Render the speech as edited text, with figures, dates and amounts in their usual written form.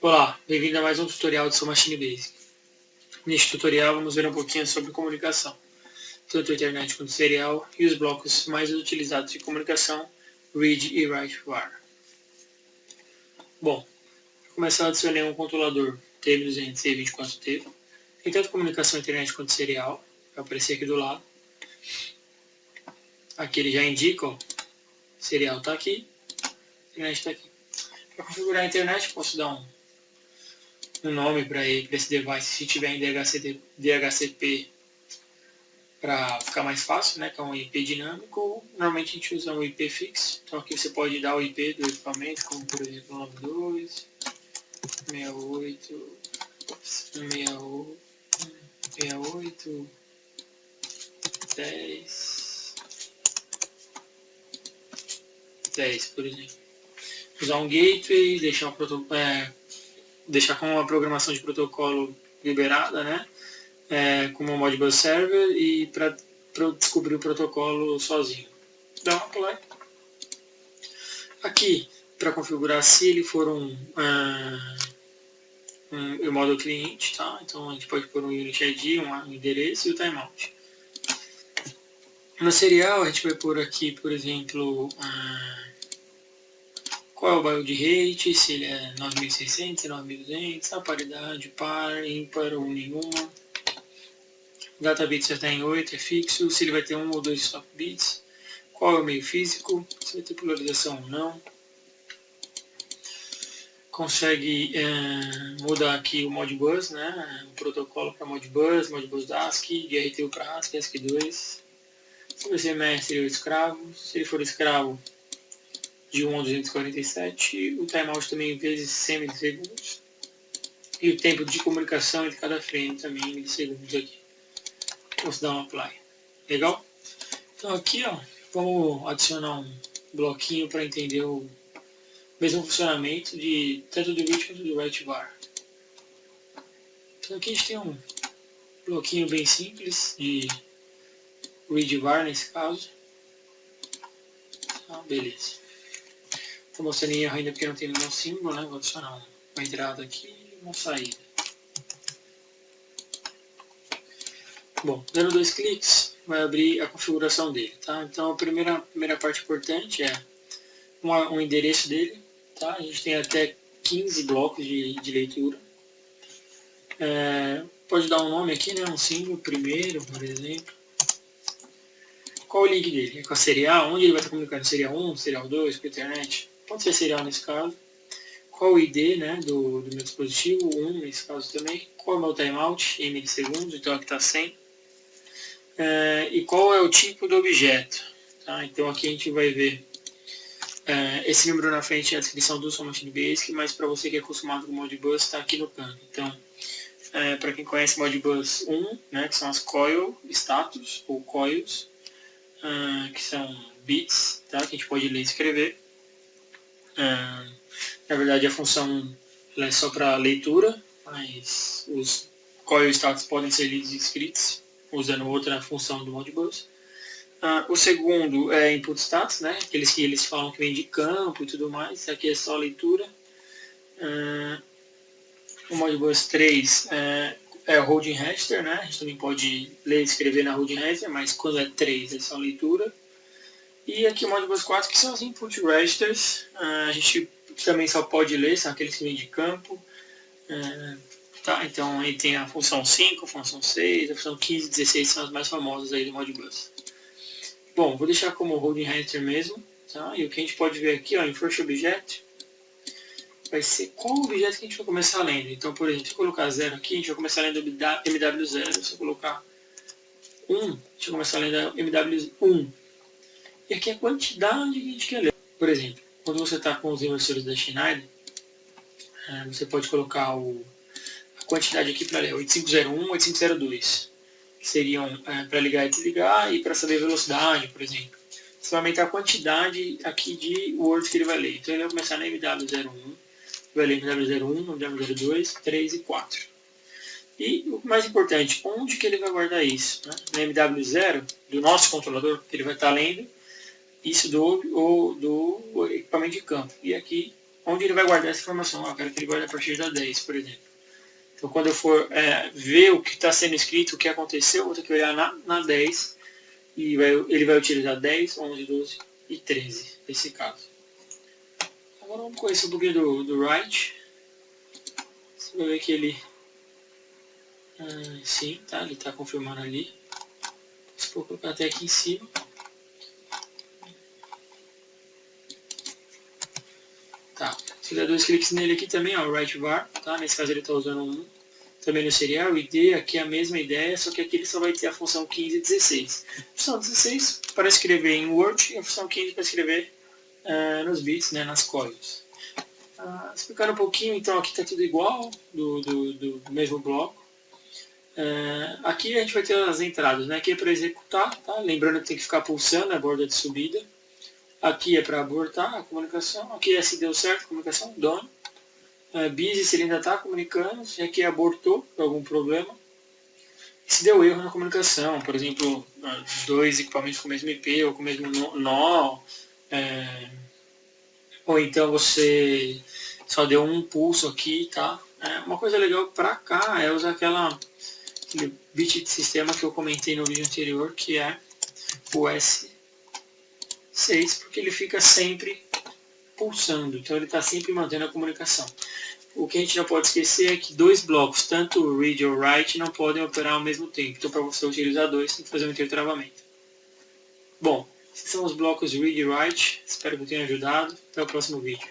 Olá, bem-vindo a mais um tutorial de Machine Basic. Neste tutorial vamos ver um pouquinho sobre comunicação, tanto a internet quanto serial e os blocos mais utilizados de comunicação, read e write var. Bom, para começar, adicionei um controlador TM200 e 24T, tem tanto comunicação internet quanto serial, vai aparecer aqui do lado. Aqui ele já indica, ó, serial está aqui, internet está aqui. Para configurar a internet, posso dar um nome para esse device, se tiver em DHCP, para ficar mais fácil, né, que é um IP dinâmico. Normalmente a gente usa um IP fixo, então aqui você pode dar o IP do equipamento, como por exemplo 92, 68, 68, 10, por exemplo. Usar um gateway, deixar com uma programação de protocolo liberada, né? Como um Modbus Server e para descobrir o protocolo sozinho. Dá um apply. Aqui, para configurar, se ele for um modo cliente, tá? Então a gente pode pôr um Unit ID, um endereço e o timeout. No serial a gente vai pôr aqui, por exemplo, qual é o build rate, se ele é 9600, 9200, a paridade, par, ímpar ou nenhuma. Data bit se está em 8, é fixo, se ele vai ter 1 ou 2 stop bits, qual é o meio físico, se vai ter polarização ou não. Consegue mudar aqui o Modbus, né? O protocolo para Modbus ASCII, de RTU para ASCII, ASCII2. Se vai ser mestre ou escravo, se ele for escravo, de 1 a 247, o timeout também vezes 100 milissegundos. E o tempo de comunicação entre cada frame também em milissegundos aqui. Vamos dar um apply. Legal? Então aqui, ó, vamos adicionar um bloquinho para entender o mesmo funcionamento de tanto do read quanto do write var. Então aqui a gente tem um bloquinho bem simples de read var nesse caso. Ah, beleza. Estou mostrando em erro ainda porque não tem nenhum símbolo, né? Vou adicionar uma entrada aqui e uma saída. Bom, dando 2 cliques, vai abrir a configuração dele, tá? Então a primeira parte importante é um endereço dele, tá? A gente tem até 15 blocos de leitura. Pode dar um nome aqui, né? Um símbolo, primeiro, por exemplo. Qual o link dele? É com a serial? Onde ele vai estar comunicando? Serial 1, serial 2, com a internet? Pode ser serial nesse caso. Qual o ID, né, do meu dispositivo? 1 nesse caso também. Qual é o meu timeout? Em milissegundos, então aqui está 100. E qual é o tipo do objeto? Tá? Então aqui a gente vai ver esse número na frente é a descrição do Machine Basic, mas para você que é acostumado com o Modbus, está aqui no canto. Então, para quem conhece Modbus 1, né, que são as coil status, ou coils, que são bits, tá, que a gente pode ler e escrever. Na verdade a função é só para leitura, mas os coil status podem ser lidos e escritos usando outra função do Modbus. O segundo é input status, né? Aqueles que eles falam que vem de campo e tudo mais. Aqui é só leitura. O Modbus 3 é o holding register, né? A gente também pode ler e escrever na holding register, mas quando é 3 é só leitura. E aqui o Modbus 4, que são os input registers. A gente também só pode ler, são aqueles que vêm de campo. Tá, então aí tem a função 5, a função 6, a função 15 e 16 são as mais famosas aí do Modbus. Bom, vou deixar como holding register mesmo, tá? E o que a gente pode ver aqui, ó, em first object, vai ser qual objeto que a gente vai começar lendo. Então, por exemplo, se eu colocar 0 aqui, a gente vai começar lendo MW0. Se eu colocar 1, a gente vai começar lendo MW1. E aqui é a quantidade que a gente quer ler. Por exemplo, quando você está com os inversores da Schneider, você pode colocar a quantidade aqui para ler 8501, 8502, que seriam para ligar e desligar e para saber a velocidade, por exemplo. Você vai aumentar a quantidade aqui de words que ele vai ler. Então ele vai começar na MW01, vai ler MW01, MW02, 3 e 4. E o mais importante, onde que ele vai guardar isso? Né? Na MW0, do nosso controlador, que ele vai estar lendo isso do equipamento de campo. E aqui onde ele vai guardar essa informação. Eu quero que ele guarde a partir da 10, por exemplo. Então, quando eu for ver o que está sendo escrito, o que aconteceu, eu vou ter que olhar na 10 e ele vai utilizar 10, 11, 12 e 13, nesse caso. Agora vamos conhecer um pouquinho do write. Você vai ver que ele... sim, tá? Ele está confirmando ali. Vou colocar até aqui em cima. Tá. Se der 2 cliques nele aqui também, ó, o write var, tá? Nesse caso ele está usando 1. Também no serial, o ID aqui é a mesma ideia, só que aqui ele só vai ter a função 15 e 16. A função 16 para escrever em Word e a função 15 para escrever nos bits, né, nas códigos. Explicando um pouquinho, então aqui está tudo igual, do mesmo bloco. Aqui a gente vai ter as entradas, né? Aqui é para executar, tá? Lembrando que tem que ficar pulsando a borda de subida. Aqui é para abortar a comunicação, aqui é se deu certo a comunicação, done. Busy se ele ainda está comunicando, se aqui abortou por algum problema. Se deu erro na comunicação, por exemplo, 2 equipamentos com o mesmo IP ou com o mesmo nó, ou então você só deu um pulso aqui, tá? Uma coisa legal para cá é usar aquele bit de sistema que eu comentei no vídeo anterior, que é o S6, porque ele fica sempre pulsando, então ele está sempre mantendo a comunicação. O que a gente não pode esquecer é que 2 blocos, tanto o read ou write, não podem operar ao mesmo tempo. Então, para você utilizar 2, tem que fazer um intertravamento. Bom, esses são os blocos read e write. Espero que eu tenha ajudado. Até o próximo vídeo.